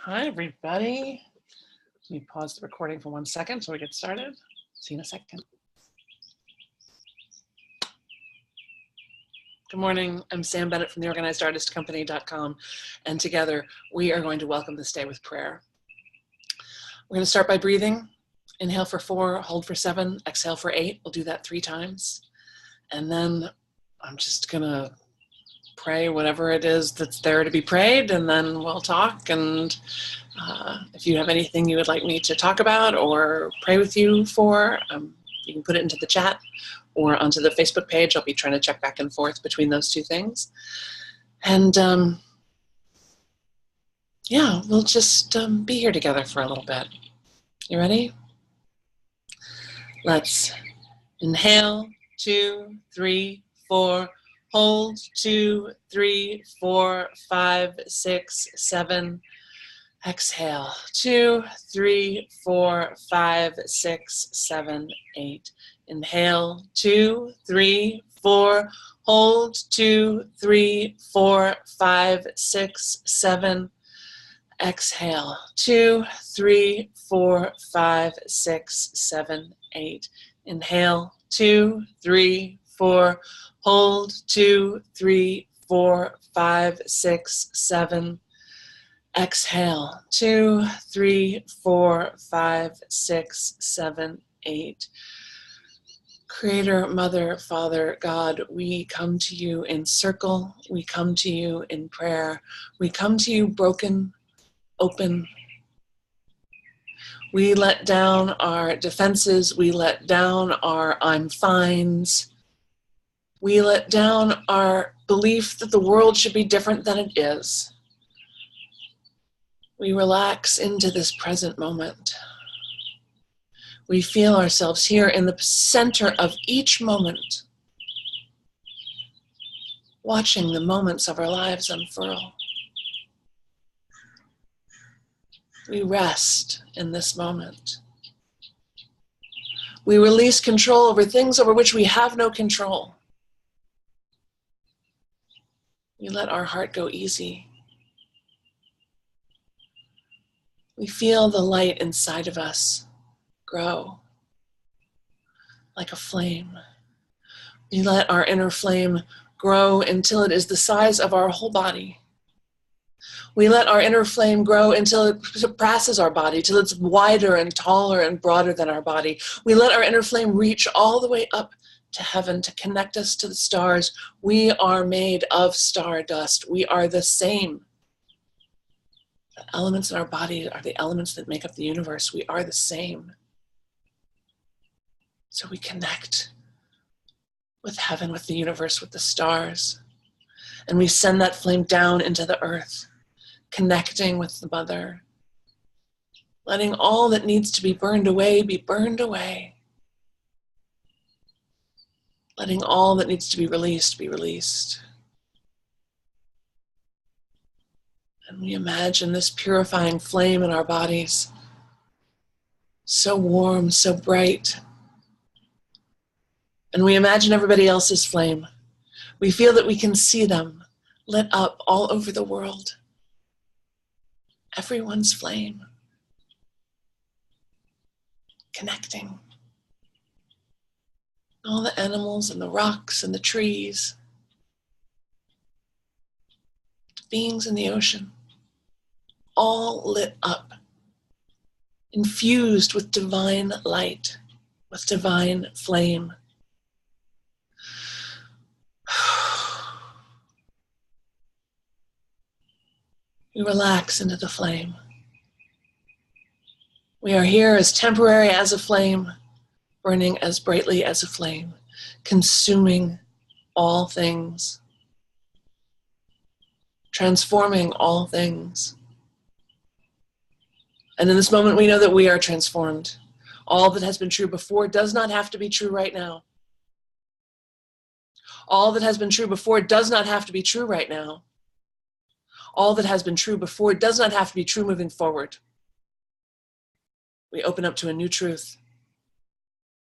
Hi, everybody. Let me pause the recording for 1 second so we get started. See you in a second. Good morning. I'm Sam Bennett from theorganizedartistcompany.com, and together we are going to welcome this day with prayer. We're going to start by breathing. Inhale for 4, hold for 7, exhale for 8. We'll do that 3 times. And then I'm just going to pray whatever it is that's there to be prayed, and then we'll talk. And if you have anything you would like me to talk about or pray with you for, you can put it into the chat or onto the Facebook page. I'll be trying to check back and forth between those two things. And yeah, we'll just be here together for a little bit. You ready? Let's inhale, 2, 3, 4. Hold, 2, 3, 4, 5, 6, 7. Exhale, 2, 3, 4, 5, 6, 7, 8. Inhale, 2, 3, 4. Hold, 2, 3, 4, 5, 6, 7. Exhale, 2, 3, 4, 5, 6, 7, 8. Inhale, 2, 3, 4. Hold, 2, 3, 4, 5, 6, 7. Exhale, 2, 3, 4, 5, 6, 7, 8. Creator, Mother, Father, God, we come to you in circle. We come to you in prayer. We come to you broken, open. We let down our defenses. We let down our I'm fines. We let down our belief that the world should be different than it is. We relax into this present moment. We feel ourselves here in the center of each moment, watching the moments of our lives unfurl. We rest in this moment. We release control over things over which we have no control. We let our heart go easy. We feel the light inside of us grow like a flame. We let our inner flame grow until it is the size of our whole body. We let our inner flame grow until it surpasses our body, till it's wider and taller and broader than our body. We let our inner flame reach all the way up to heaven to connect us to the stars. We are made of stardust. We are the same. The elements in our body are the elements that make up the universe. We are the same. So we connect with heaven, with the universe, with the stars. And we send that flame down into the earth, connecting with the mother, letting all that needs to be burned away be burned away. Letting all that needs to be released be released. And we imagine this purifying flame in our bodies, so warm, so bright. And we imagine everybody else's flame. We feel that we can see them lit up all over the world. Everyone's flame. Connecting. All the animals and the rocks and the trees. The beings in the ocean. All lit up. Infused with divine light. With divine flame. We relax into the flame. We are here as temporary as a flame, burning as brightly as a flame, consuming all things, transforming all things. And in this moment, we know that we are transformed. All that has been true before does not have to be true right now. All that has been true before does not have to be true right now. All that has been true before does not have to be true moving forward. We open up to a new truth.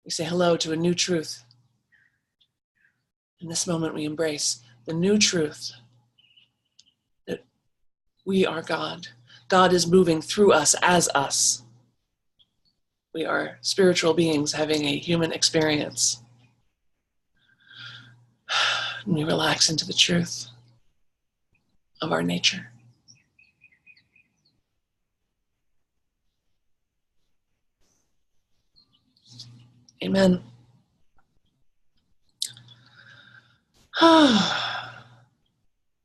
We say hello to a new truth. In this moment, we embrace the new truth that we are God, God is moving through us as us. We are spiritual beings having a human experience. And we relax into the truth of our nature. Amen.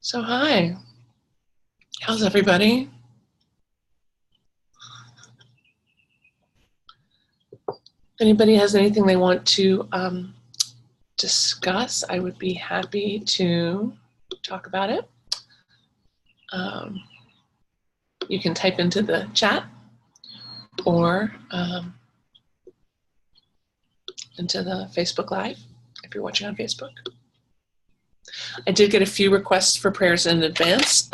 So hi, how's everybody? If anybody has anything they want to discuss, I would be happy to talk about it. You can type into the chat or into the Facebook Live if you're watching on Facebook. I did get a few requests for prayers in advance.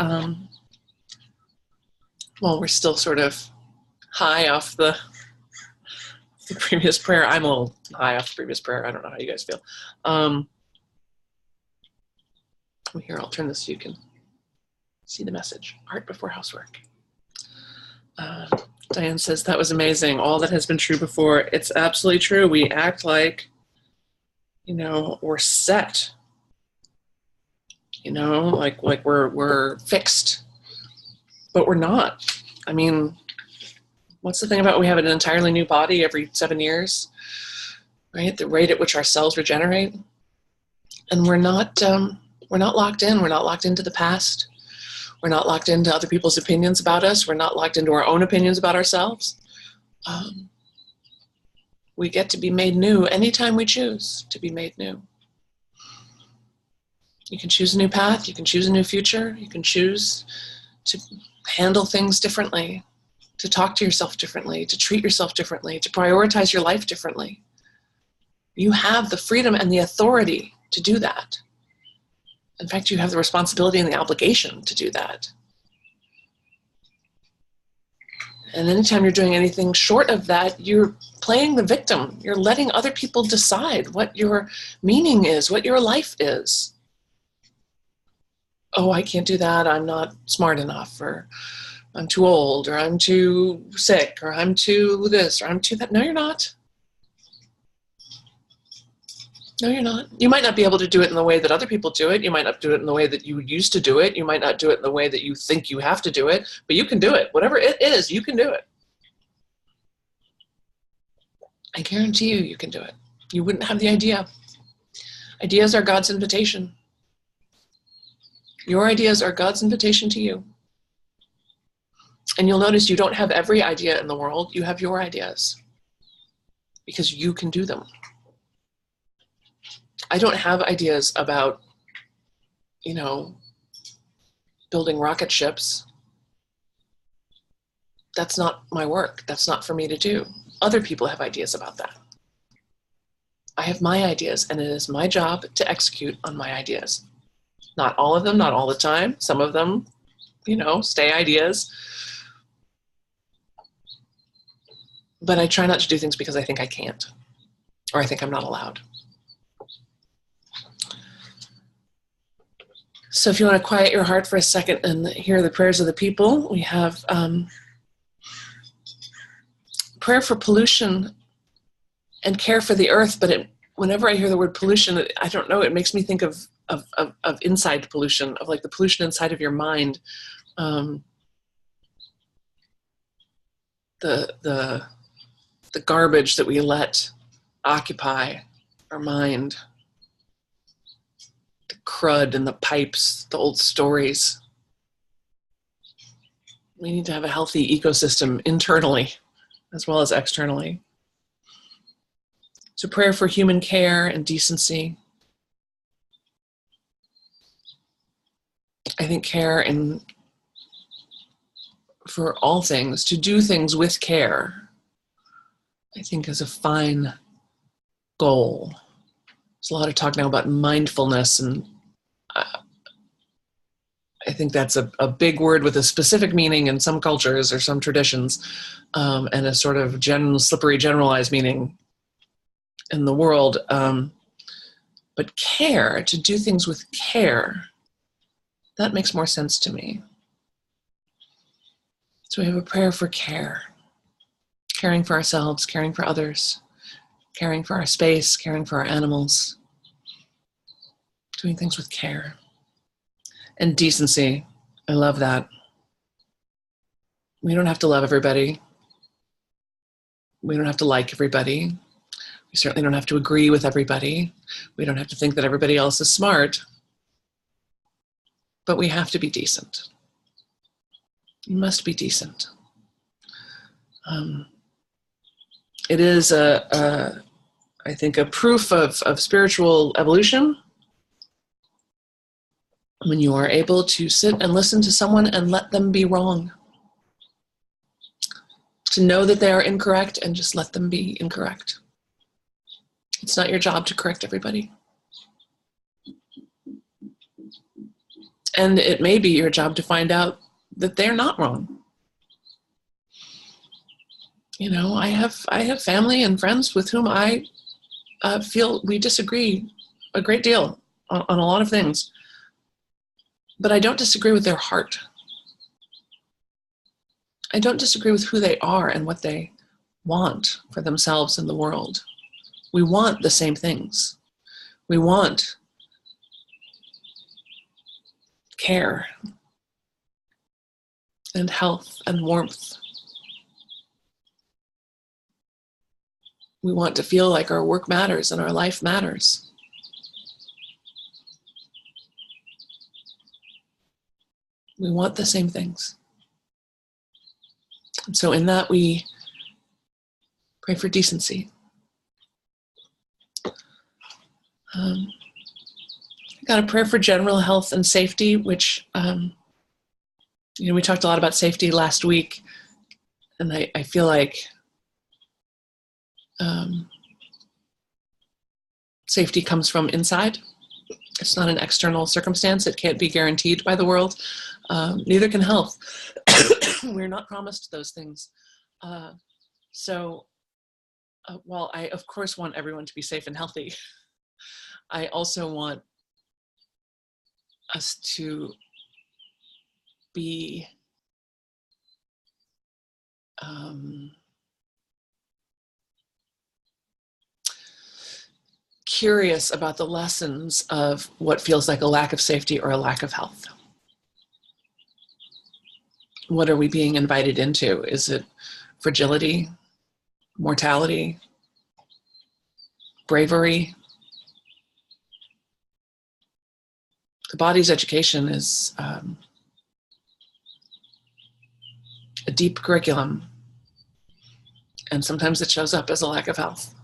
Well, we're still sort of high off the previous prayer. I'm a little high off the previous prayer. I don't know how you guys feel. Here, I'll turn this so you can see the message. Art before housework. Diane says, that was amazing. All that has been true before. It's absolutely true. We act like, we're set. Like we're fixed. But we're not. I mean, what's the thing about we have an entirely new body every 7 years, right? The rate at which our cells regenerate. And we're not locked in. We're not locked into the past. We're not locked into other people's opinions about us. We're not locked into our own opinions about ourselves. We get to be made new anytime we choose to be made new. You can choose a new path. You can choose a new future. You can choose to handle things differently, to talk to yourself differently, to treat yourself differently, to prioritize your life differently. You have the freedom and the authority to do that. In fact, you have the responsibility and the obligation to do that. And anytime you're doing anything short of that, you're playing the victim. You're letting other people decide what your meaning is, what your life is. Oh, I can't do that. I'm not smart enough, or I'm too old, or I'm too sick, or I'm too this, or I'm too that. No, you're not. No, you're not. You might not be able to do it in the way that other people do it. You might not do it in the way that you used to do it. You might not do it in the way that you think you have to do it, but you can do it. Whatever it is, you can do it. I guarantee you can do it. You wouldn't have the idea. Ideas are God's invitation. Your ideas are God's invitation to you. And you'll notice you don't have every idea in the world. You have your ideas because you can do them. I don't have ideas about, building rocket ships. That's not my work. That's not for me to do. Other people have ideas about that. I have my ideas, and it is my job to execute on my ideas. Not all of them, not all the time. Some of them, stay ideas. But I try not to do things because I think I can't, or I think I'm not allowed. So if you want to quiet your heart for a second and hear the prayers of the people, we have prayer for pollution and care for the earth. But whenever I hear the word pollution, I don't know, it makes me think of inside pollution, of like the pollution inside of your mind. The garbage that we let occupy our mind. The crud and the pipes, the old stories. We need to have a healthy ecosystem internally as well as externally. So prayer for human care and decency. I think care and for all things, to do things with care, I think is a fine goal. There's a lot of talk now about mindfulness, and I think that's a big word with a specific meaning in some cultures or some traditions, and a sort of slippery generalized meaning in the world. But care, to do things with care, that makes more sense to me. So we have a prayer for care, caring for ourselves, caring for others, caring for our space, caring for our animals, doing things with care. And decency, I love that. We don't have to love everybody. We don't have to like everybody. We certainly don't have to agree with everybody. We don't have to think that everybody else is smart. But we have to be decent. You must be decent. It is, I think, a proof of spiritual evolution when you are able to sit and listen to someone and let them be wrong. To know that they are incorrect and just let them be incorrect. It's not your job to correct everybody. And it may be your job to find out that they're not wrong. You know, I have family and friends with whom I feel we disagree a great deal on a lot of things. But I don't disagree with their heart. I don't disagree with who they are and what they want for themselves in the world. We want the same things. We want care and health and warmth. We want to feel like our work matters and our life matters. We want the same things. And so in that we pray for decency. I got a prayer for general health and safety, which, we talked a lot about safety last week, and I feel like safety comes from inside. It's not an external circumstance. It can't be guaranteed by the world. Neither can health. We're not promised those things. So while I, of course, want everyone to be safe and healthy, I also want us to be curious about the lessons of what feels like a lack of safety or a lack of health. What are we being invited into? Is it fragility, mortality, bravery? The body's education is a deep curriculum, and sometimes it shows up as a lack of health.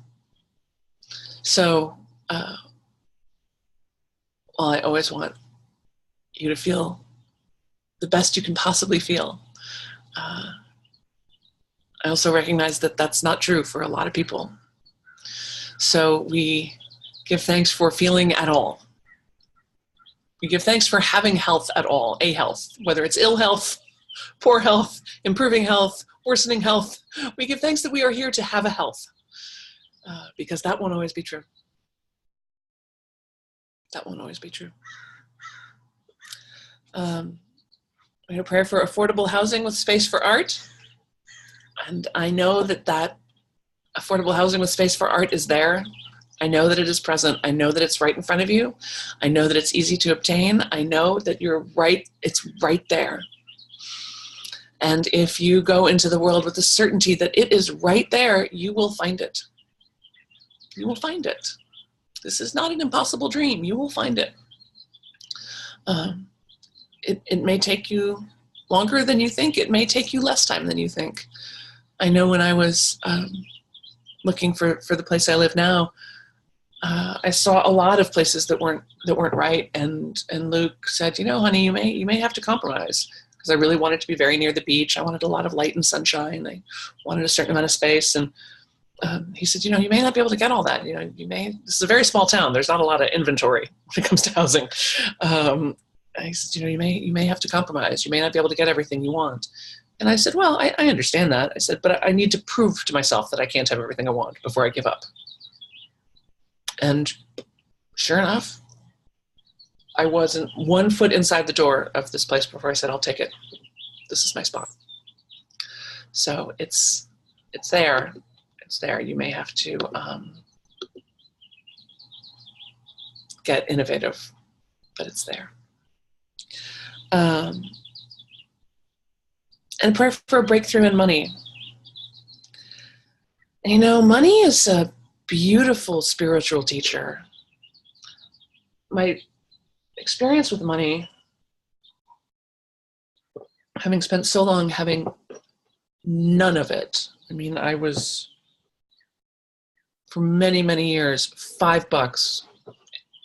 So, while I always want you to feel the best you can possibly feel, I also recognize that that's not true for a lot of people. So we give thanks for feeling at all. We give thanks for having health at all, a health, whether it's ill health, poor health, improving health, worsening health. We give thanks that we are here to have a health, because that won't always be true. That won't always be true. We have a prayer for affordable housing with space for art. And I know that affordable housing with space for art is there. I know that it is present. I know that it's right in front of you. I know that it's easy to obtain. I know that you're right. It's right there. And if you go into the world with the certainty that it is right there, you will find it. You will find it. This is not an impossible dream. You will find it. It may take you longer than you think. It may take you less time than you think. I know when I was looking for the place I live now, I saw a lot of places that weren't right, and Luke said, honey, you may have to compromise, because I really wanted to be very near the beach. I wanted a lot of light and sunshine. I wanted a certain amount of space, and he said, you may not be able to get all that. This is a very small town. There's not a lot of inventory when it comes to housing. He said, you may have to compromise. You may not be able to get everything you want. And I said, well, I understand that. I said, but I need to prove to myself that I can't have everything I want before I give up. And sure enough, I wasn't 1 foot inside the door of this place before I said, I'll take it. This is my spot. So it's there. It's there. You may have to get innovative, but it's there. And pray for a breakthrough in money. You know, money is a beautiful spiritual teacher. My experience with money, having spent so long having none of it. I mean, I was, for many, many years, $5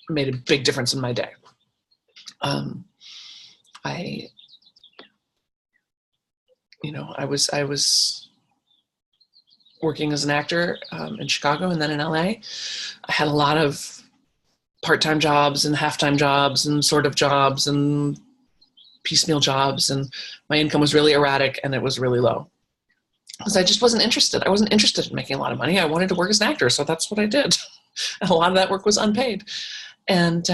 made a big difference in my day. I was working as an actor in Chicago and then in LA. I had a lot of part-time jobs and half-time jobs and sort of jobs and piecemeal jobs, and my income was really erratic and it was really low. Because I just wasn't interested. I wasn't interested in making a lot of money. I wanted to work as an actor, so that's what I did. And a lot of that work was unpaid. And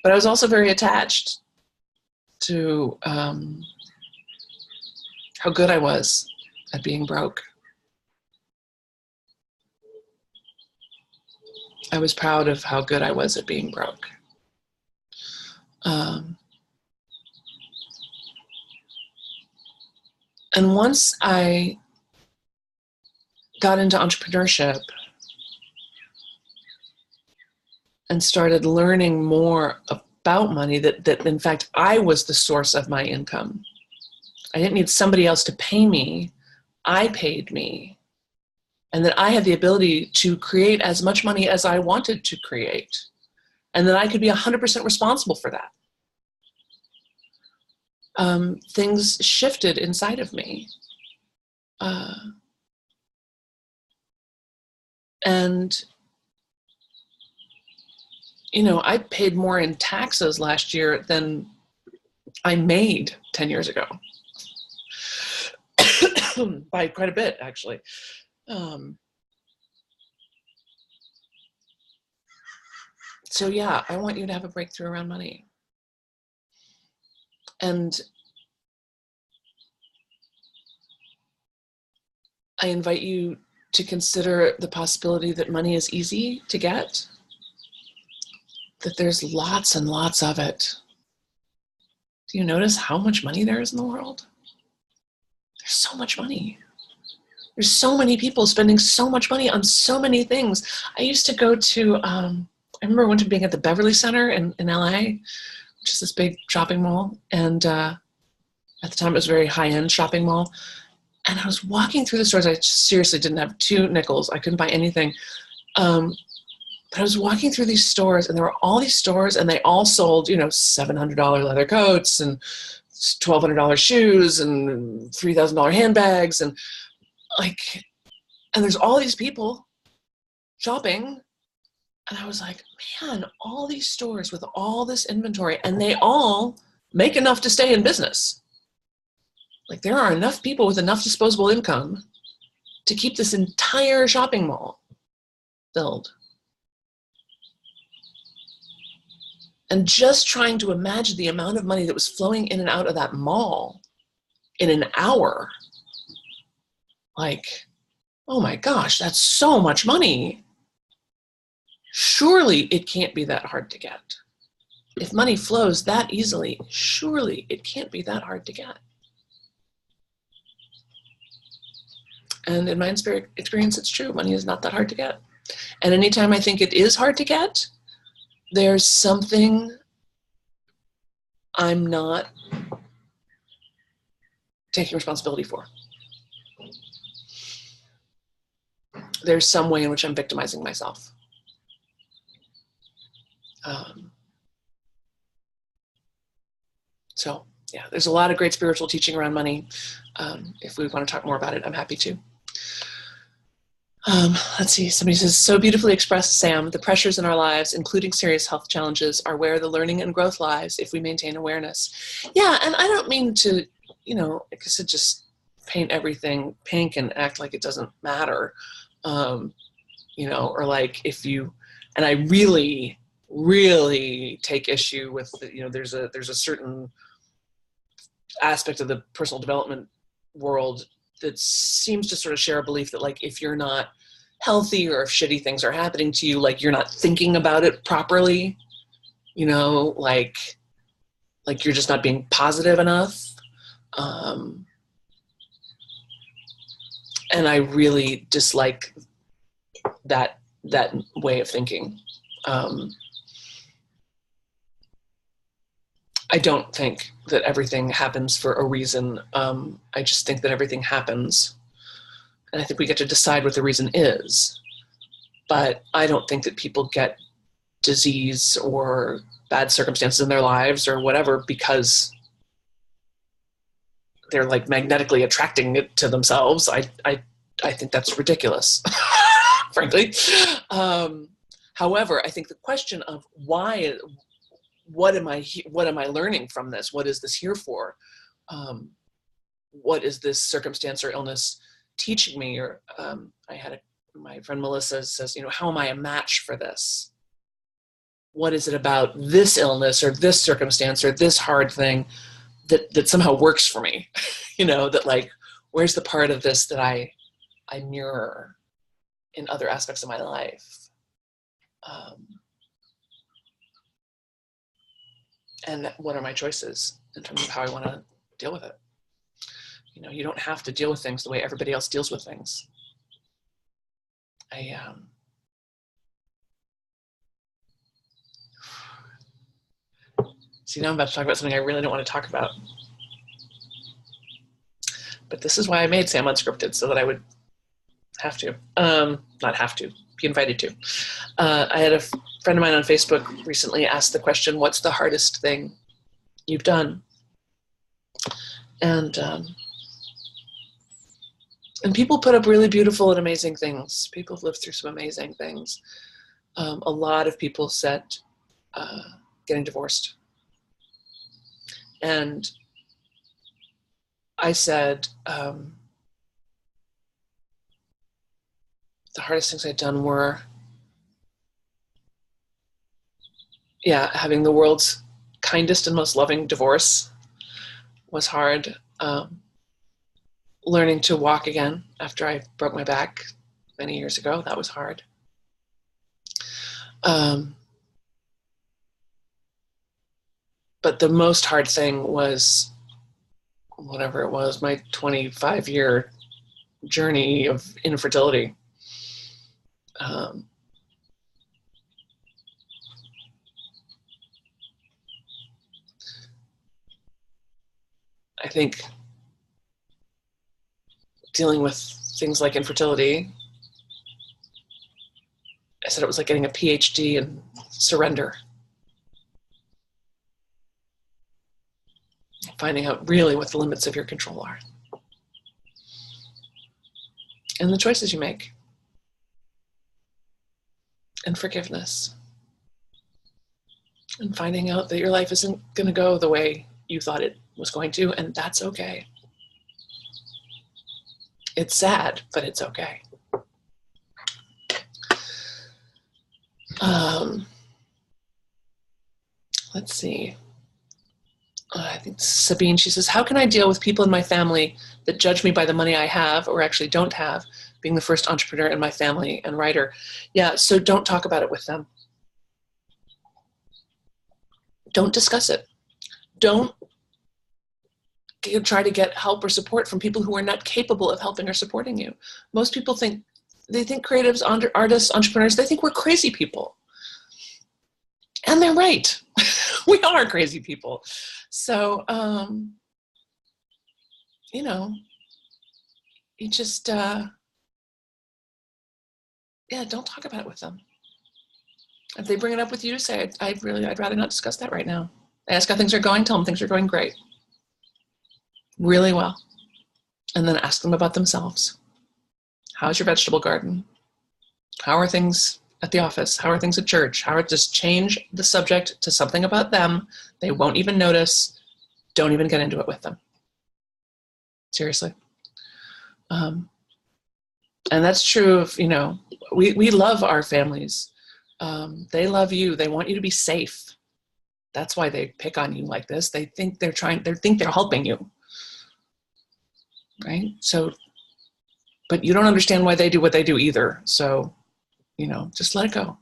but I was also very attached to how good I was at being broke. I was proud of how good I was at being broke. And once I got into entrepreneurship and started learning more about money, that in fact I was the source of my income. I didn't need somebody else to pay me. I paid me. And that I had the ability to create as much money as I wanted to create. And that I could be 100% responsible for that. Things shifted inside of me. And, you know, I paid more in taxes last year than I made 10 years ago. By quite a bit, actually. So yeah, I want you to have a breakthrough around money. And I invite you to consider the possibility that money is easy to get, that there's lots and lots of it. Do you notice how much money there is in the world? There's so much money. There's so many people spending so much money on so many things. I used to go to, I remember I went to being at the Beverly Center in LA, which is this big shopping mall. And at the time it was a very high-end shopping mall. And I was walking through the stores. I seriously didn't have 2 nickels. I couldn't buy anything. But I was walking through these stores, and there were all these stores, and they all sold, you know, $700 leather coats and $1,200 shoes and $3,000 handbags, and there's all these people shopping. And I was like, man, all these stores with all this inventory, and they all make enough to stay in business. Like, there are enough people with enough disposable income to keep this entire shopping mall filled. And just trying to imagine the amount of money that was flowing in and out of that mall in an hour. Like, oh my gosh, that's so much money. Surely it can't be that hard to get. If money flows that easily, surely it can't be that hard to get. And in my experience, it's true. Money is not that hard to get. And anytime I think it is hard to get, there's something I'm not taking responsibility for. There's some way in which I'm victimizing myself. So yeah, there's a lot of great spiritual teaching around money. If we want to talk more about it, I'm happy to. Let's see, somebody says, so beautifully expressed, Sam. The pressures in our lives, including serious health challenges, are where the learning and growth lies if we maintain awareness. Yeah, and I don't mean to, you know, like I said, just paint everything pink and act like it doesn't matter. You know, or like if you, and I really, really take issue with, you know, there's a certain aspect of the personal development world that seems to sort of share a belief that like if you're not healthy or if shitty things are happening to you, like you're not thinking about it properly, you know, like you're just not being positive enough. And I really dislike that way of thinking. I don't think that everything happens for a reason. I just think that everything happens. And I think we get to decide what the reason is. But I don't think that people get disease or bad circumstances in their lives or whatever because they're like magnetically attracting it to themselves. I think that's ridiculous, frankly. However, I think the question of why, what am I learning from this? What is this here for? What is this circumstance or illness teaching me? Or my friend Melissa says, you know, how am I a match for this? What is it about this illness or this circumstance or this hard thing that somehow works for me? You know, that like, where's the part of this that I mirror in other aspects of my life? And what are my choices in terms of how I want to deal with it? You know, you don't have to deal with things the way everybody else deals with things. See, now I'm about to talk about something I really don't want to talk about. But this is why I made Sam Unscripted, so that I would have to. Not have to, be invited to. I had a friend of mine on Facebook recently asked the question, what's the hardest thing you've done? And people put up really beautiful and amazing things. People have lived through some amazing things. A lot of people said getting divorced. And I said, the hardest things I'd done were, having the world's kindest and most loving divorce was hard. Learning to walk again after I broke my back many years ago, that was hard. But the most hard thing was, whatever it was, my 25-year journey of infertility. I think dealing with things like infertility, I said it was like getting a PhD in surrender. Finding out really what the limits of your control are. And the choices you make. And forgiveness. And finding out that your life isn't going to go the way you thought it was going to, and that's okay. It's sad, but it's okay. Let's see. I think Sabine, she says, how can I deal with people in my family that judge me by the money I have or actually don't have, being the first entrepreneur in my family and writer? Yeah, so don't talk about it with them. Don't discuss it. Don't try to get help or support from people who are not capable of helping or supporting you. Most people think creatives, artists, entrepreneurs, they think we're crazy people. And they're right. We are crazy people. So, you know, you just, don't talk about it with them. If they bring it up with you, say, I'd rather not discuss that right now. Ask how things are going, tell them things are going great. Really well. And then ask them about themselves. How's your vegetable garden? How are things at the office? How are things at church? Just change the subject to something about them. They won't even notice. Don't even get into it with them. Seriously. And that's true of, you know, we love our families. They love you. They want you to be safe. That's why they pick on you like this. They think they're helping you. right? So, but you don't understand why they do what they do either. So, just let it go.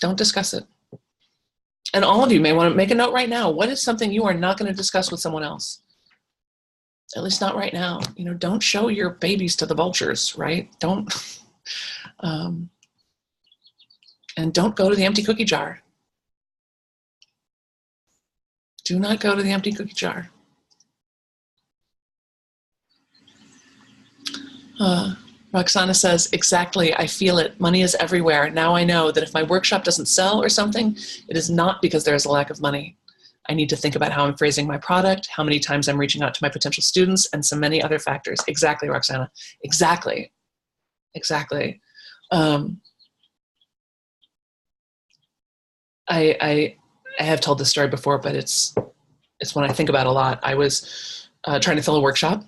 Don't discuss it. And all of you may want to make a note right now. What is something you are not going to discuss with someone else? At least not right now. Don't show your babies to the vultures, right? Don't, and don't go to the empty cookie jar. Do not go to the empty cookie jar. Roxana says, exactly, I feel it. Money is everywhere. Now I know that if my workshop doesn't sell or something, it is not because there is a lack of money. I need to think about how I'm phrasing my product, how many times I'm reaching out to my potential students, and so many other factors. Exactly, Roxana. Exactly. Exactly. I have told this story before, but it's one I think about a lot. I was trying to fill a workshop,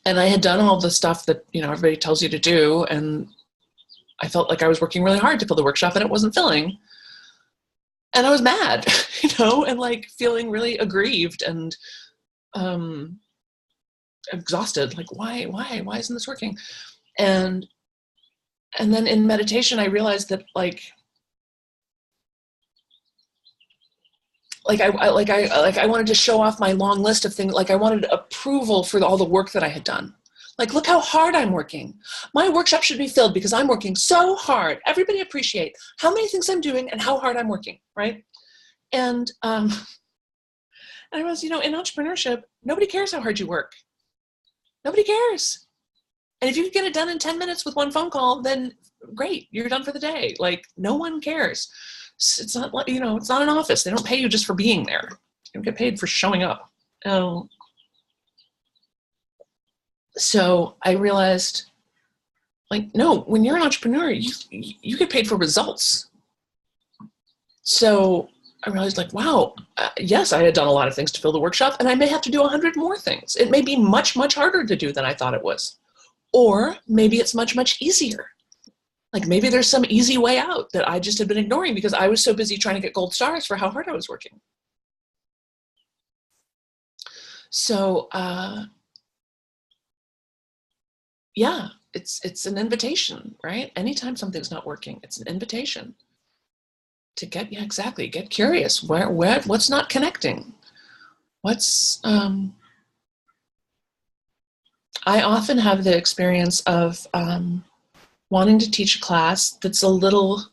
and I had done all the stuff that everybody tells you to do, and I felt like I was working really hard to fill the workshop, and it wasn't filling. And I was mad, and like feeling really aggrieved and exhausted. Like, why isn't this working? And then in meditation, I realized that I wanted to show off my long list of things. Like I wanted approval for all the work that I had done. Like, look how hard I'm working. My workshop should be filled because I'm working so hard. Everybody appreciate how many things I'm doing and how hard I'm working, right? And I was, in entrepreneurship, nobody cares how hard you work. Nobody cares. And if you can get it done in 10 minutes with one phone call, then great, you're done for the day. Like, no one cares. It's not like, it's not an office. They don't pay you just for being there. You don't get paid for showing up. So I realized, no, when you're an entrepreneur, you get paid for results. So I realized, wow, yes, I had done a lot of things to fill the workshop, and I may have to do 100 more things. It may be much, much harder to do than I thought it was. Or maybe it's much, much easier. Like maybe there's some easy way out that I just had been ignoring because I was so busy trying to get gold stars for how hard I was working. So, yeah, it's an invitation, right? Anytime something's not working, it's an invitation to get curious. What's not connecting? What's I often have the experience of wanting to teach a class that's a little,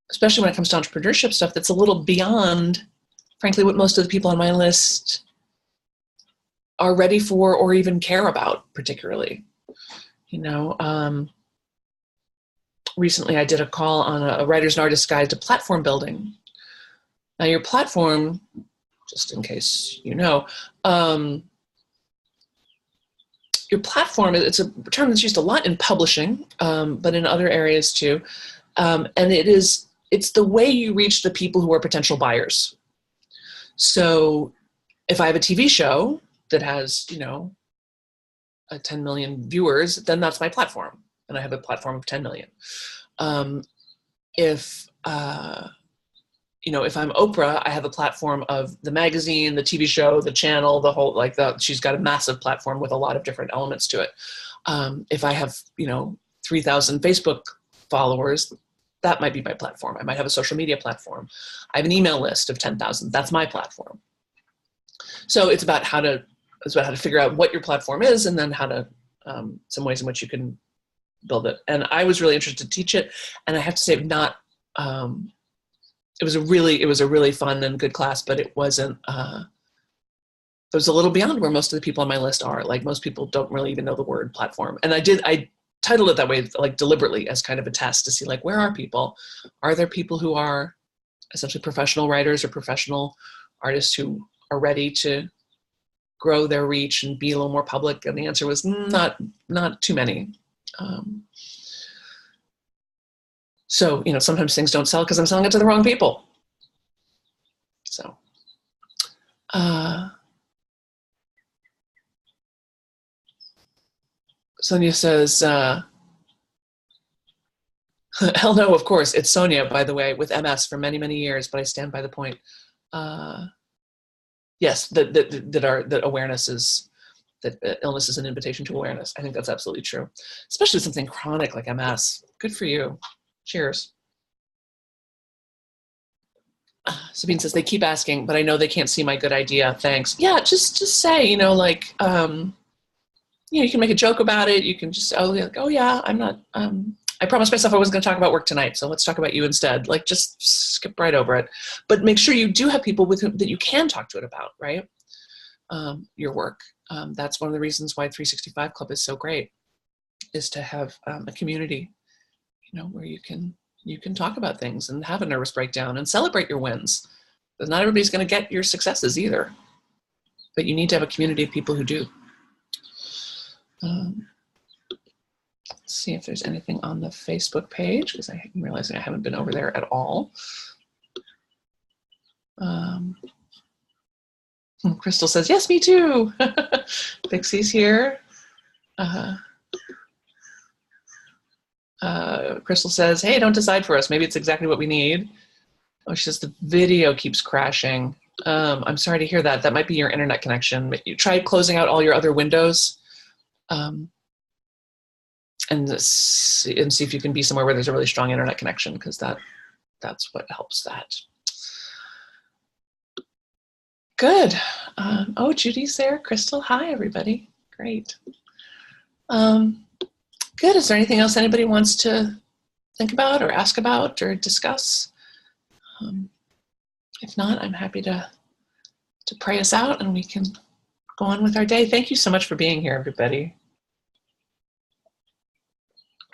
especially when it comes to entrepreneurship stuff, that's a little beyond, frankly, what most of the people on my list are ready for or even care about particularly. Recently I did a call on a writer's and artist's guide to platform building. Now your platform, just in case your platform, it's a term that's used a lot in publishing, but in other areas too. And it's the way you reach the people who are potential buyers. So if I have a TV show that has, 10 million viewers, then that's my platform. And I have a platform of 10 million. If I'm Oprah, I have a platform of the magazine, the TV show, the channel, the whole, she's got a massive platform with a lot of different elements to it. If I have, 3,000 Facebook followers, that might be my platform. I might have a social media platform. I have an email list of 10,000. That's my platform. So it's about how to figure out what your platform is, and then how to, some ways in which you can build it. And I was really interested to teach it. And I have to say, it was a really fun and good class, but it wasn't, it was a little beyond where most of the people on my list are. Like most people don't really even know the word platform. And I titled it that way, deliberately, as kind of a test to see where are people? Are there people who are essentially professional writers or professional artists who are ready to grow their reach and be a little more public? And the answer was not too many. So, sometimes things don't sell because I'm selling it to the wrong people. So, Sonia says, hell no, of course. It's Sonia, by the way, with MS for many, many years, but I stand by the point. Yes, that awareness is that illness is an invitation to awareness. I think that's absolutely true, especially something chronic like MS. Good for you. Cheers. Sabine says, they keep asking, but I know they can't see my good idea. Thanks. Yeah, just say, you know, like, you can make a joke about it. You can just, oh yeah, I'm not, I promised myself I wasn't going to talk about work tonight, so let's talk about you instead. Like, just skip right over it. But make sure you do have people with whom that you can talk to it about, right? Your work. That's one of the reasons why 365 Club is so great, is to have a community, you know, where you can talk about things and have a nervous breakdown and celebrate your wins. But not everybody's going to get your successes either. But you need to have a community of people who do. Let's see if there's anything on the Facebook page, because I'm realizing I haven't been over there at all. Crystal says, yes, me too. Pixie's here. Crystal says, hey, don't decide for us. Maybe it's exactly what we need. Oh, she says the video keeps crashing. I'm sorry to hear that. That might be your internet connection. You try closing out all your other windows and see if you can be somewhere where there's a really strong internet connection, because that's what helps that. Good. Oh, Judy's there. Crystal, hi, everybody. Great. Good. Is there anything else anybody wants to think about or ask about or discuss? If not, I'm happy to pray us out and we can go on with our day. Thank you so much for being here, everybody.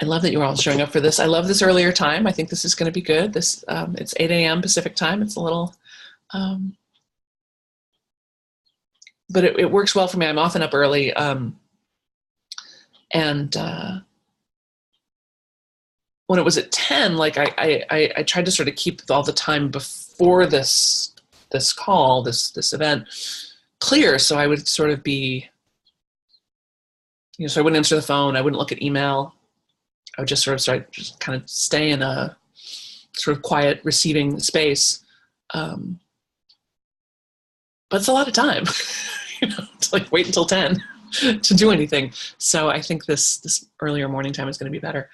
I love that you're all showing up for this. I love this earlier time. I think this is going to be good. This it's 8 a.m. Pacific time. It's a little, but it works well for me. I'm often up early, and when it was at 10, like I tried to sort of keep all the time before this call, this event clear, so I would sort of be, so I wouldn't answer the phone, I wouldn't look at email. I would just sort of kind of stay in a sort of quiet receiving space. But it's a lot of time, to like wait until 10 to do anything. So I think this earlier morning time is going to be better.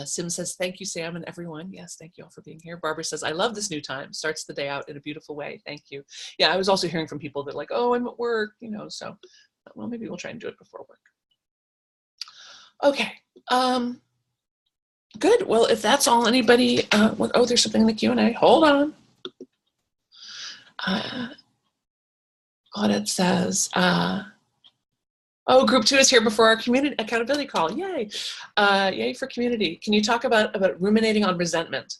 Sim says, thank you, Sam, and everyone. Yes, thank you all for being here. Barbara says, I love this new time. Starts the day out in a beautiful way. Thank you. Yeah, I was also hearing from people that like, oh, I'm at work, so, well, maybe we'll try and do it before work. Okay. Good. Well, if that's all anybody, oh, there's something in the Q&A. Hold on. Claudette says, oh, group 2 is here before our community accountability call. Yay. Yay for community. Can you talk about ruminating on resentment?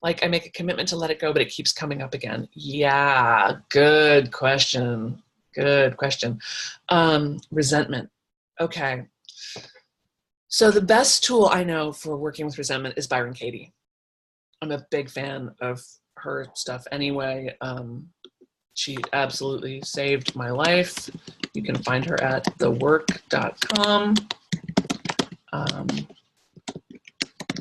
Like, I make a commitment to let it go, but it keeps coming up again. Yeah, good question. Good question. Resentment. Okay. So the best tool I know for working with resentment is Byron Katie. I'm a big fan of her stuff anyway. She absolutely saved my life. You can find her at thework.com.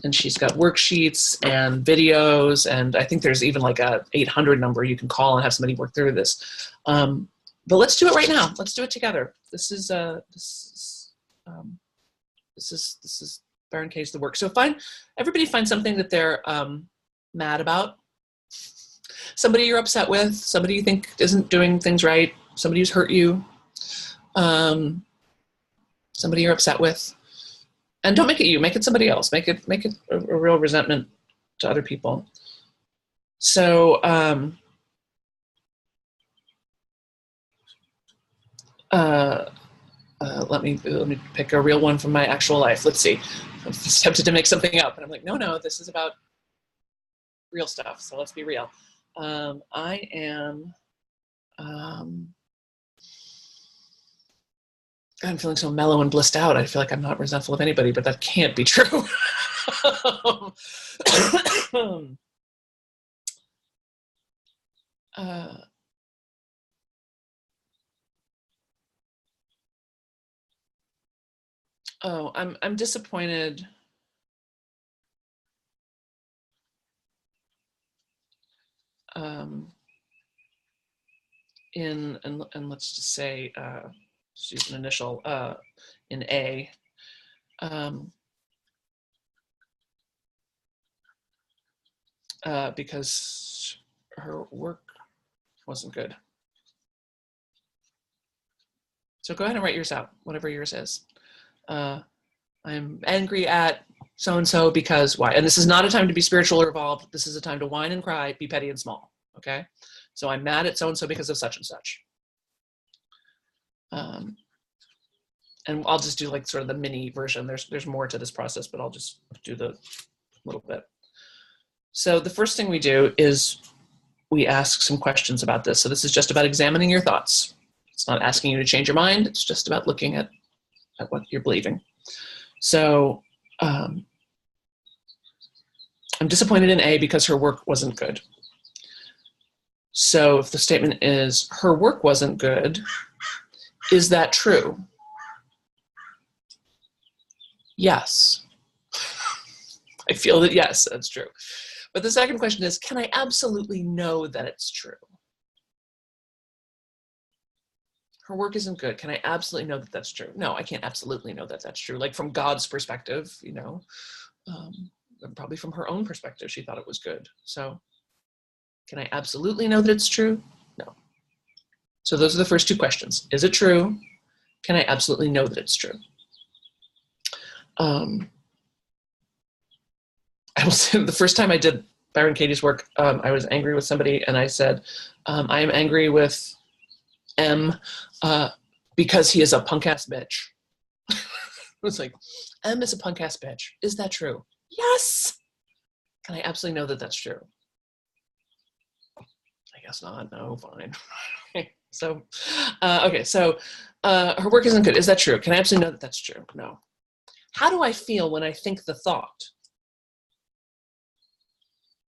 And she's got worksheets and videos, and I think there's even like a 800 number you can call and have somebody work through this. But let's do it right now. Let's do it together. This is Byron Katie's The Work. So everybody find something that they're mad about. Somebody you're upset with, somebody you think isn't doing things right, somebody who's hurt you, somebody you're upset with. And don't make it you, make it somebody else. Make it a real resentment to other people. So let me pick a real one from my actual life. Let's see. I'm tempted to make something up, and I'm like, no, this is about real stuff. So let's be real. I am. I'm feeling so mellow and blissed out. I feel like I'm not resentful of anybody, but that can't be true. I'm disappointed. and let's just say, just use an initial, in A, because her work wasn't good. So go ahead and write yours out, whatever yours is. I'm angry at so-and-so because why? And this is not a time to be spiritual or evolved. This is a time to whine and cry, be petty and small, okay? So I'm mad at so-and-so because of such and such. And I'll just do like sort of the mini version. There's more to this process, but I'll just do the little bit. So the first thing we do is we ask some questions about this. So this is just about examining your thoughts. It's not asking you to change your mind. It's just about looking at what you're believing. So I'm disappointed in A because her work wasn't good. So if the statement is, her work wasn't good, is that true? Yes. I feel that yes, that's true. But the second question is, can I absolutely know that it's true? Her work isn't good. Can I absolutely know that that's true? No, I can't absolutely know that that's true. Like from God's perspective, you know, probably from her own perspective, she thought it was good. So can I absolutely know that it's true? No. So those are the first two questions. Is it true? Can I absolutely know that it's true? I will say the first time I did Byron Katie's work, I was angry with somebody and I said, I am angry with M because he is a punk ass bitch. It was like, M is a punk ass bitch. Is that true? Yes. Can I absolutely know that that's true? I guess not. No, fine. So, okay. So her work isn't good. Is that true? Can I absolutely know that that's true? No. How do I feel when I think the thought,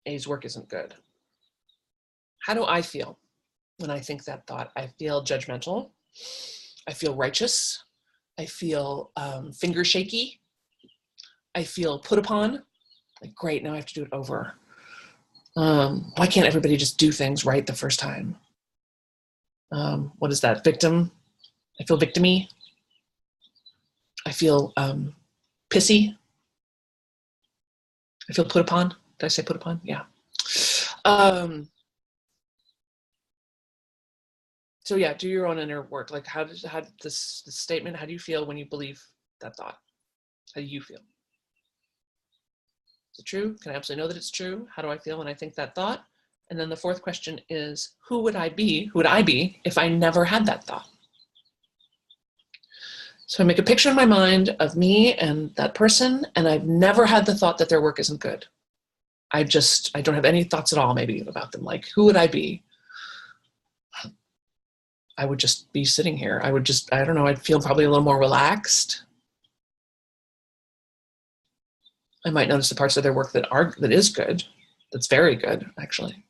A's work isn't good? How do I feel when I think that thought? I feel judgmental. I feel righteous. I feel finger shaky. I feel put upon. Like, great, now I have to do it over. Why can't everybody just do things right the first time? What is that? Victim. I feel victim-y. I feel pissy. I feel put upon. Did I say put upon? Yeah. So yeah, do your own inner work. Like how this statement, how do you feel when you believe that thought? How do you feel? Is it true? Can I absolutely know that it's true? How do I feel when I think that thought? And then the fourth question is, who would I be if I never had that thought? So I make a picture in my mind of me and that person, and I've never had the thought that their work isn't good. I don't have any thoughts at all maybe about them. Like, who would I be? I would just be sitting here. I don't know, I'd feel probably a little more relaxed. I might notice the parts of their work that is good, that's very good, actually.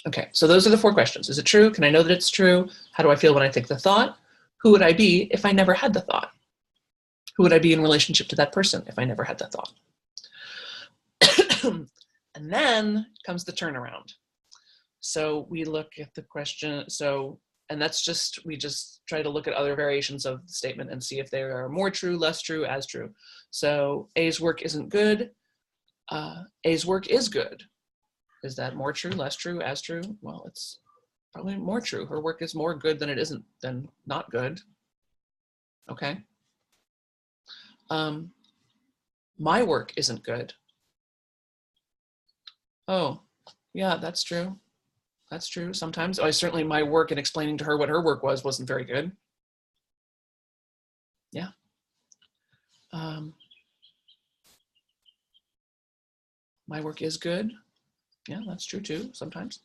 Okay, so those are the four questions. Is it true? Can I know that it's true? How do I feel when I think the thought? Who would I be if I never had the thought? Who would I be in relationship to that person if I never had the thought? And then comes the turnaround. So we look at the question, and we just try to look at other variations of the statement and see if they are more true, less true, as true. So A's work isn't good. A's work is good. Is that more true, less true, as true? Well, it's probably more true. Her work is more good than not good. Okay. My work isn't good. Oh, yeah, that's true. That's true. Sometimes certainly my work in explaining to her what her work wasn't very good. Yeah. My work is good. Yeah, that's true too, sometimes.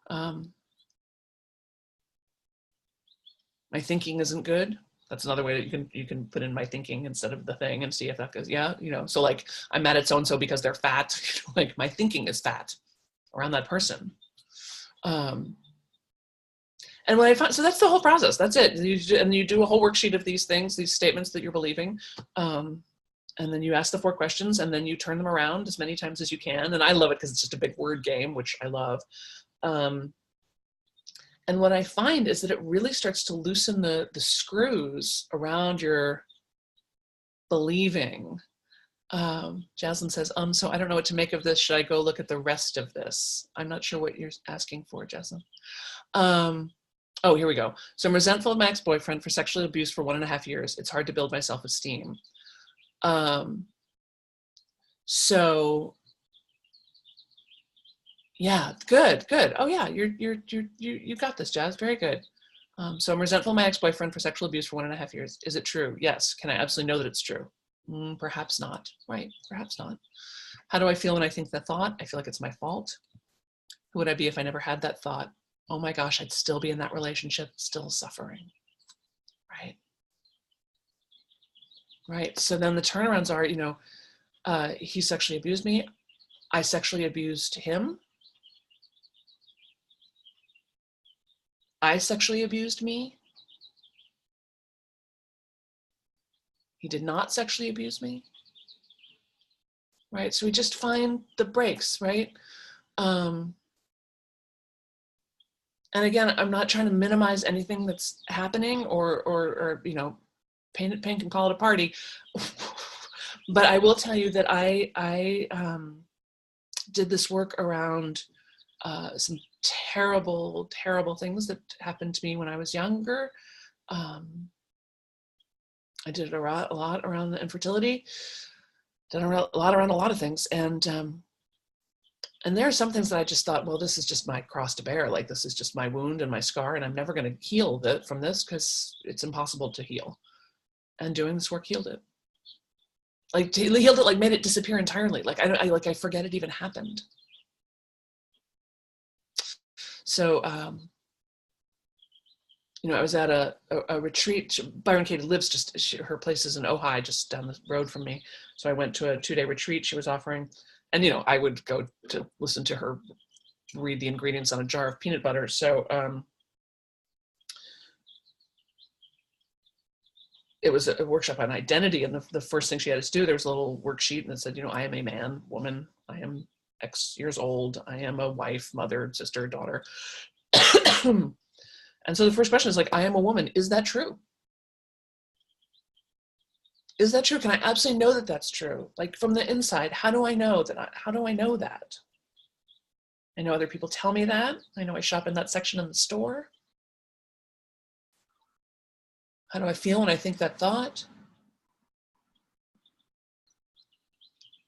My thinking isn't good. That's another way that you can put in my thinking instead of the thing and see if that goes, yeah, so like I'm mad at so-and-so because they're fat. Like my thinking is fat around that person. And what I found, so that's the whole process. That's it. You do a whole worksheet of these things, these statements that you're believing. And then you ask the four questions and then you turn them around as many times as you can. And I love it because it's just a big word game, which I love. And what I find is that it really starts to loosen the screws around your believing. Jaslyn says, so I don't know what to make of this. Should I go look at the rest of this? I'm not sure what you're asking for, Jaslyn. Oh, here we go. So I'm resentful of my ex-boyfriend for sexual abuse for 1.5 years. It's hard to build my self-esteem. So yeah, good. Oh yeah, you got this, Jazz. Very good. So I'm resentful of my ex-boyfriend for sexual abuse for 1.5 years. Is it true? Yes. Can I absolutely know that it's true? Perhaps not. Right. Perhaps not. How do I feel when I think that thought? I feel like it's my fault. Who would I be if I never had that thought? Oh my gosh, I'd still be in that relationship, still suffering. Right. Right. So then the turnarounds are, he sexually abused me. I sexually abused him. I sexually abused me. He did not sexually abuse me. Right. So we just find the breaks, right? And again, I'm not trying to minimize anything that's happening or pain can call it a party. But I will tell you that I did this work around some terrible things that happened to me when I was younger. I did a lot around the infertility, did a lot around a lot of things. And there are some things that I just thought, well, this is just my cross to bear. Like, this is just my wound and my scar, and I'm never going to heal from this because it's impossible to heal. And doing this work healed it. Like, healed it, like made it disappear entirely. Like, I forget it even happened. So, I was at a retreat. Byron Katie lives her place is in Ojai, just down the road from me. So I went to a 2-day retreat she was offering. And, I would go to listen to her read the ingredients on a jar of peanut butter. So it was a workshop on identity. And the first thing she had us do, there was a little worksheet and it said, I am a man, woman, I am X years old, I am a wife, mother, sister, daughter. And so the first question is like, I am a woman. Is that true? Is that true? Can I absolutely know that that's true? Like, from the inside, how do I know that? How do I know that? I know other people tell me that. I know I shop in that section in the store. How do I feel when I think that thought?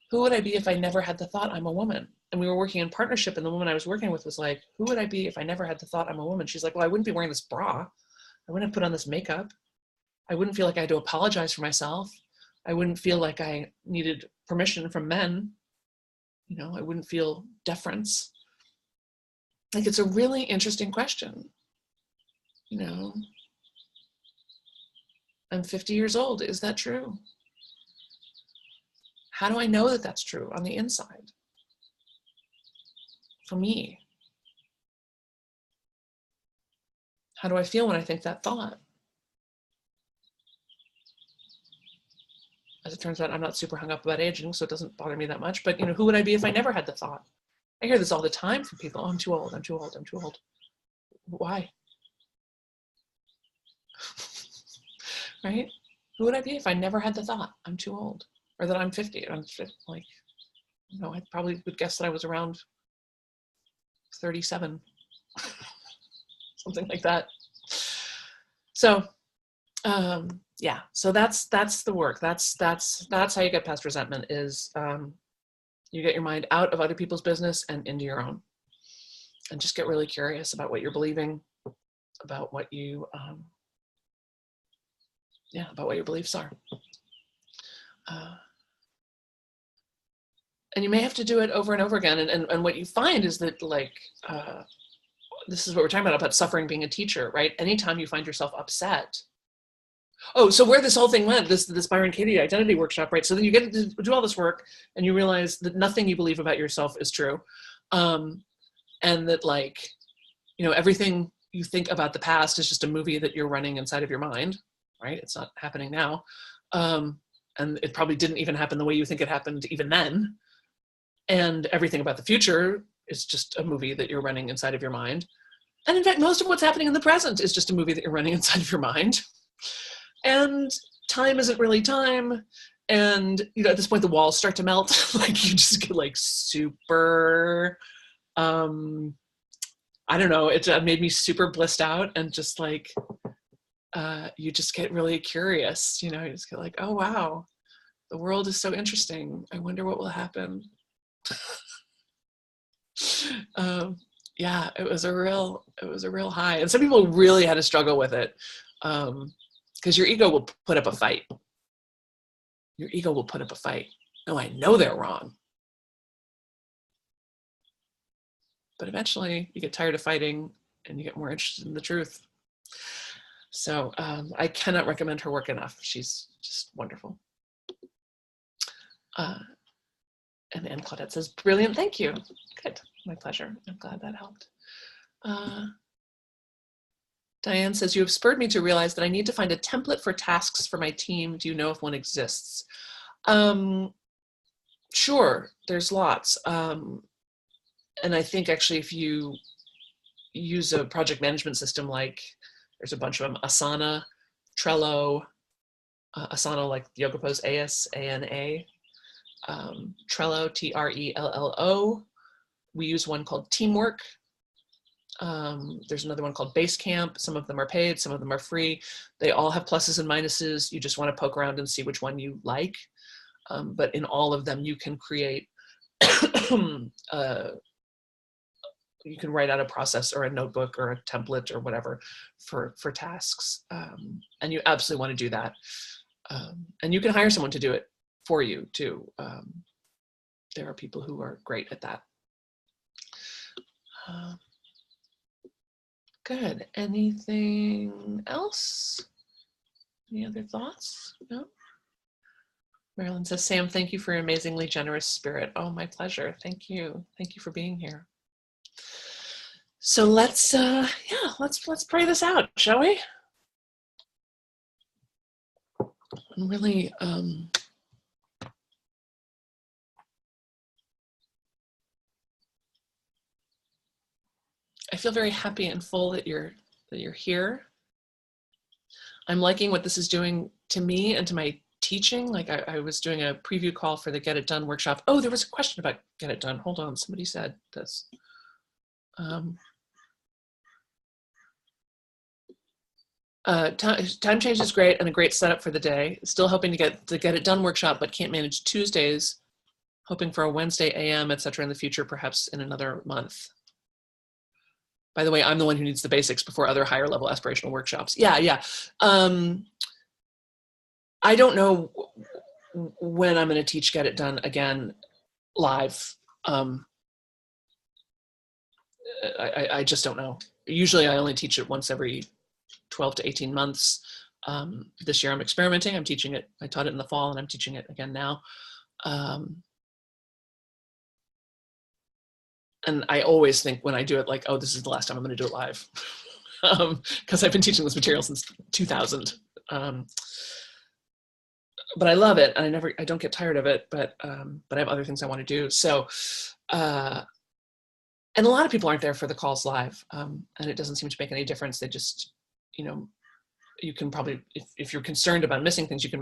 Who would I be if I never had the thought I'm a woman? And we were working in partnership, and the woman I was working with was like, who would I be if I never had the thought I'm a woman? She's like, well, I wouldn't be wearing this bra. I wouldn't have put on this makeup. I wouldn't feel like I had to apologize for myself. I wouldn't feel like I needed permission from men. I wouldn't feel deference. Like, it's a really interesting question. I'm 50 years old. Is that true? How do I know that that's true on the inside? For me. How do I feel when I think that thought? As it turns out, I'm not super hung up about aging, so it doesn't bother me that much. But, who would I be if I never had the thought? I hear this all the time from people. Oh, I'm too old. I'm too old. I'm too old. Why? Right? Who would I be if I never had the thought I'm too old, or that I'm 50? I'm like, I probably would guess that I was around 37, something like that. So, yeah. So that's the work. That's how you get past resentment. Is you get your mind out of other people's business and into your own, and just get really curious about what you're believing, about what you about what your beliefs are. And you may have to do it over and over again. And what you find is that, like, this is what we're talking about suffering being a teacher, right? Anytime you find yourself upset. Oh, so where this whole thing went, this Byron Katie identity workshop, right? So then you get to do all this work and you realize that nothing you believe about yourself is true. And that, like, everything you think about the past is just a movie that you're running inside of your mind, right? It's not happening now. And it probably didn't even happen the way you think it happened even then. And everything about the future is just a movie that you're running inside of your mind. And in fact, most of what's happening in the present is just a movie that you're running inside of your mind. And time isn't really time. And, you know, at this point, the walls start to melt. Like you just get like super, I don't know, it made me super blissed out, and just like, you just get really curious, you know, you just get like, oh, wow, the world is so interesting. I wonder what will happen. Yeah, it was a real high. And some people really had to struggle with it, because your ego will put up a fight. Your ego will put up a fight. No, I know they're wrong. But eventually you get tired of fighting and you get more interested in the truth. So I cannot recommend her work enough. She's just wonderful. And Anne Claudette says, brilliant, thank you. Good, my pleasure. I'm glad that helped. Diane says, you have spurred me to realize that I need to find a template for tasks for my team. Do you know if one exists? Sure, there's lots. And I think actually if you use a project management system, like there's a bunch of them, Asana, Trello, Asana like yoga pose, ASANA, Trello, TRELLO. We use one called Teamwork. There's another one called Basecamp. Some of them are paid, some of them are free. They all have pluses and minuses. You just want to poke around and see which one you like. But in all of them, you can create, you can write out a process or a notebook or a template or whatever for tasks. And you absolutely want to do that. And you can hire someone to do it for you too. There are people who are great at that. Good. Anything else? Any other thoughts? No? Marilyn says, Sam, thank you for your amazingly generous spirit. Oh, my pleasure. Thank you. Thank you for being here. So let's pray this out, shall we? I'm really I feel very happy and full that you're here. I'm liking what this is doing to me and to my teaching. Like I was doing a preview call for the Get It Done workshop. Oh, there was a question about Get It Done. Hold on, somebody said this. Time change is great and a great setup for the day. Still hoping to get the Get It Done workshop, but can't manage Tuesdays. Hoping for a Wednesday AM, etc. in the future, perhaps in another month. By the way, I'm the one who needs the basics before other higher level aspirational workshops. Yeah. I don't know when I'm going to teach Get It Done again live. I just don't know. Usually I only teach it once every 12 to 18 months. This year I'm experimenting. I'm teaching it. I taught it in the fall and I'm teaching it again now. And I always think when I do it, like, oh, this is the last time I'm going to do it live. Because I've been teaching this material since 2000. But I love it. And I don't get tired of it, but I have other things I want to do. So, and a lot of people aren't there for the calls live. And it doesn't seem to make any difference. They just, you know, you can probably, if you're concerned about missing things, you can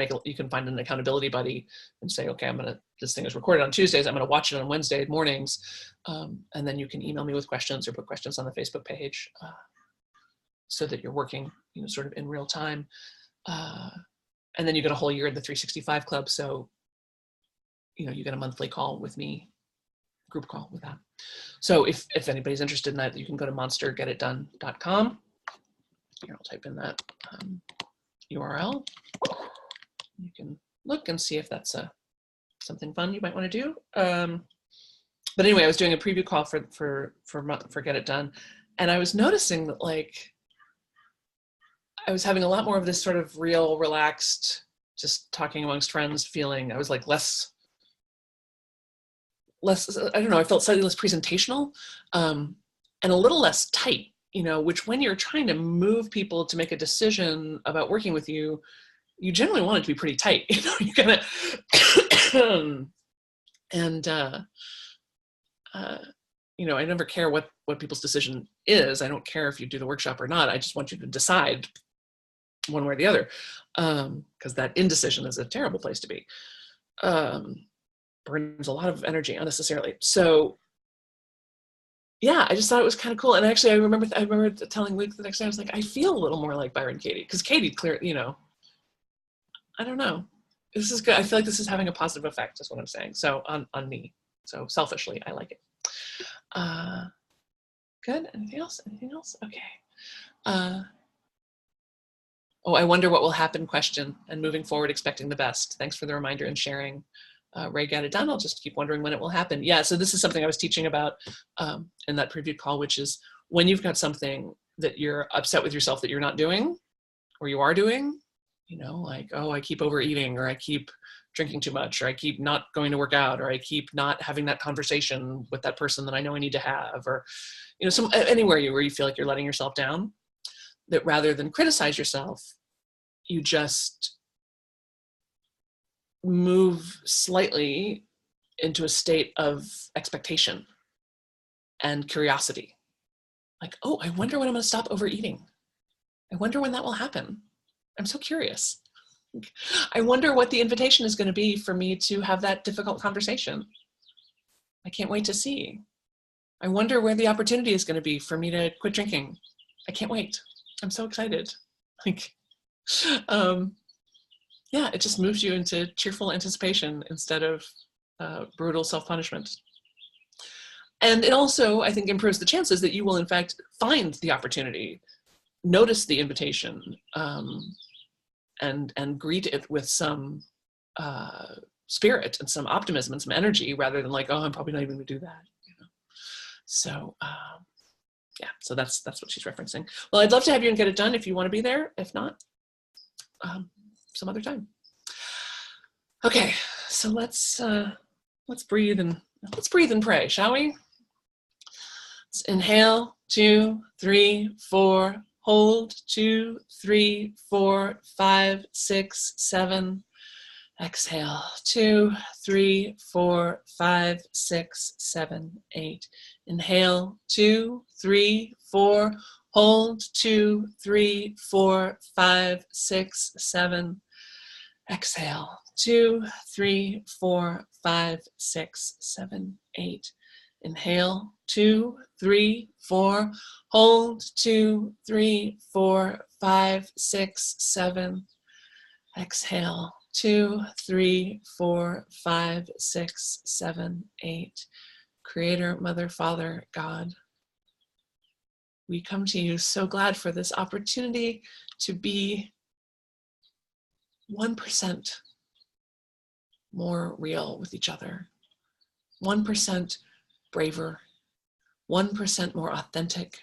find an accountability buddy and say, okay, this thing is recorded on Tuesdays. I'm going to watch it on Wednesday mornings. And then you can email me with questions or put questions on the Facebook page so that you're working, you know, sort of in real time. And then you get a whole year of the 365 Club. So, you know, you get a monthly call with me, group call with that. So if anybody's interested in that, you can go to monstergetitdone.com. Here, I'll type in that URL. You can look and see if that's something fun you might want to do. But anyway, I was doing a preview call for Get It Done, and I was noticing that, like, I was having a lot more of this sort of real, relaxed, just talking amongst friends feeling. I was like less, I don't know, I felt slightly less presentational, and a little less tight. You know, which when you're trying to move people to make a decision about working with you, you generally want it to be pretty tight. You know, you're gonna, and you know, I never care what people's decision is. I don't care if you do the workshop or not. I just want you to decide one way or the other, because that indecision is a terrible place to be. Burns a lot of energy unnecessarily. So yeah, I just thought it was kind of cool. And actually, I remember telling Luke the next day, I was like, I feel a little more like Byron Katie, because Katie clearly, you know, I don't know. This is good. I feel like this is having a positive effect, is what I'm saying. So on me. So selfishly, I like it. Good. Anything else? Anything else? Okay. Oh, I wonder what will happen question, and moving forward, expecting the best. Thanks for the reminder and sharing. Ray got it done. I'll just keep wondering when it will happen. Yeah, so this is something I was teaching about in that preview call, which is when you've got something that you're upset with yourself that you're not doing, or you are doing, you know, like, oh, I keep overeating, or I keep drinking too much, or I keep not going to work out, or I keep not having that conversation with that person that I know I need to have, or, you know, anywhere where you feel like you're letting yourself down, that rather than criticize yourself, you just move slightly into a state of expectation and curiosity. Like, oh, I wonder when I'm going to stop overeating. I wonder when that will happen. I'm so curious. I wonder what the invitation is going to be for me to have that difficult conversation. I can't wait to see. I wonder where the opportunity is going to be for me to quit drinking. I can't wait. I'm so excited. Like, yeah, it just moves you into cheerful anticipation instead of brutal self-punishment. And it also, I think, improves the chances that you will, in fact, find the opportunity, notice the invitation, and greet it with some spirit and some optimism and some energy, rather than like, oh, I'm probably not even going to do that. You know? So yeah, so that's what she's referencing. Well, I'd love to have you and get it done if you want to be there. If not, some other time. Okay, so let's breathe and pray, shall we? Let's inhale, 2, 3, 4. Hold, 2, 3, 4, 5, 6, 7. Exhale, 2, 3, 4, 5, 6, 7, 8. Inhale, 2, 3, 4. Hold, 2, 3, 4, 5, 6, 7. Exhale, 2, 3, 4, 5, 6, 7, 8. Inhale, 2, 3, 4. Hold, 2, 3, 4, 5, 6, 7. Exhale, 2, 3, 4, 5, 6, 7, 8. Creator, Mother, Father, God, we come to you so glad for this opportunity to be 1% more real with each other, 1% braver, 1% more authentic,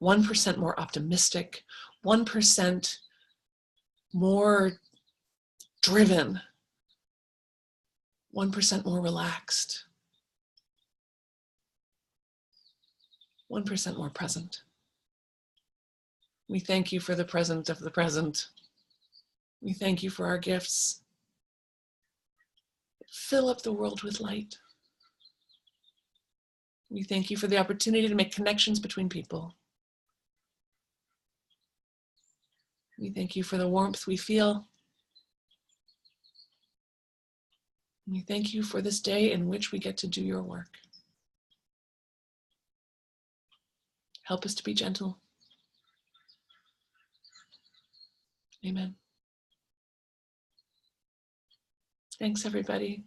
1% more optimistic, 1% more driven, 1% more relaxed, 1% more present. We thank you for the present of the present. We thank you for our gifts. Fill up the world with light. We thank you for the opportunity to make connections between people. We thank you for the warmth we feel. We thank you for this day in which we get to do your work. Help us to be gentle. Amen. Thanks, everybody.